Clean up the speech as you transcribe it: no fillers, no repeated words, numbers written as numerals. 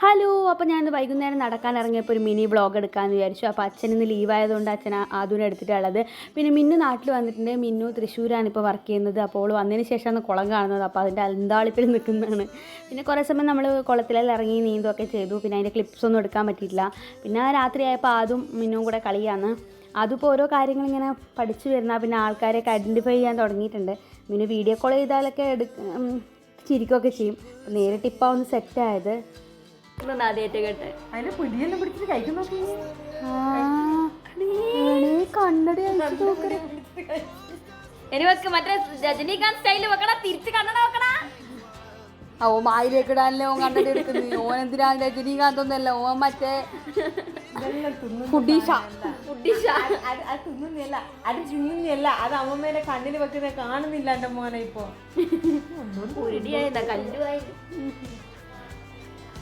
Hello, അപ്പോൾ ഞാൻ വൈകുന്നേരം നടക്കാൻ ഇറങ്ങിയപ്പോൾ ഒരു മിനി വ്ളോഗ് എടുക്കാമെന്ന് വിചാരിച്ചു. അപ്പോൾ അച്ഛനിന്ന് ലീവായതുകൊണ്ട് അച്ഛൻ ആദ്യം എടുത്തിട്ടുള്ളത്. പിന്നെ മിന്നു നാട്ടിൽ വന്നിട്ടുണ്ട്. മിന്നു തൃശ്ശൂരാണ് ഇപ്പോൾ വർക്ക് ചെയ്യുന്നത്. അപ്പോൾ വന്നതിന് ശേഷമാണ് കുളം കാണുന്നത്. അപ്പോൾ അതിൻ്റെ അന്താളിപ്പിൽ നിൽക്കുന്നതാണ്. പിന്നെ കുറേ സമയം നമ്മൾ കുളത്തിലെല്ലാം ഇറങ്ങി നീന്തുമൊക്കെ ചെയ്തു. പിന്നെ അതിൻ്റെ ക്ലിപ്സൊന്നും എടുക്കാൻ പറ്റിയിട്ടില്ല. പിന്നെ രാത്രിയായപ്പോൾ അതും മിന്നുവും കൂടെ കളിയാണ്. അതിപ്പോൾ ഓരോ കാര്യങ്ങളിങ്ങനെ പഠിച്ചു വരുന്ന പിന്നെ ആൾക്കാരെയൊക്കെ ഐഡൻറ്റിഫൈ ചെയ്യാൻ തുടങ്ങിയിട്ടുണ്ട്. പിന്നെ വീഡിയോ കോൾ ചെയ്താലൊക്കെ ചിരിക്കുകയൊക്കെ ചെയ്യും. നേരിട്ട് ഇപ്പോൾ ഒന്ന് സെറ്റായത് ആദ്യമായിട്ട് കേട്ടെ. അതിന് പിടിയെല്ലാം പിടിച്ചിട്ട് കഴിക്കും നോക്കി. ഇനി വെക്ക് മറ്റേ രജനീകാന്ത് സ്റ്റൈല് വെക്കണ, തിരിച്ച് കണ്ണട വെക്കണ. ഓ മായിലേക്ക് ഇടാനല്ലേ ഓൻ കണ്ണട എടുക്കുന്നത്. ഓൻ എന്തിനാ രജനീകാന്ത് ഒന്നല്ല, ഓൻ മറ്റേ തിന്നുന്നില്ല, അത് ചിന്നുന്നില്ല, അത് അമ്മമ്മേനെ കണ്ണിൽ വെക്കുന്ന കാണുന്നില്ല എന്റെ മോനെ. ഇപ്പൊ കല്ലുവായി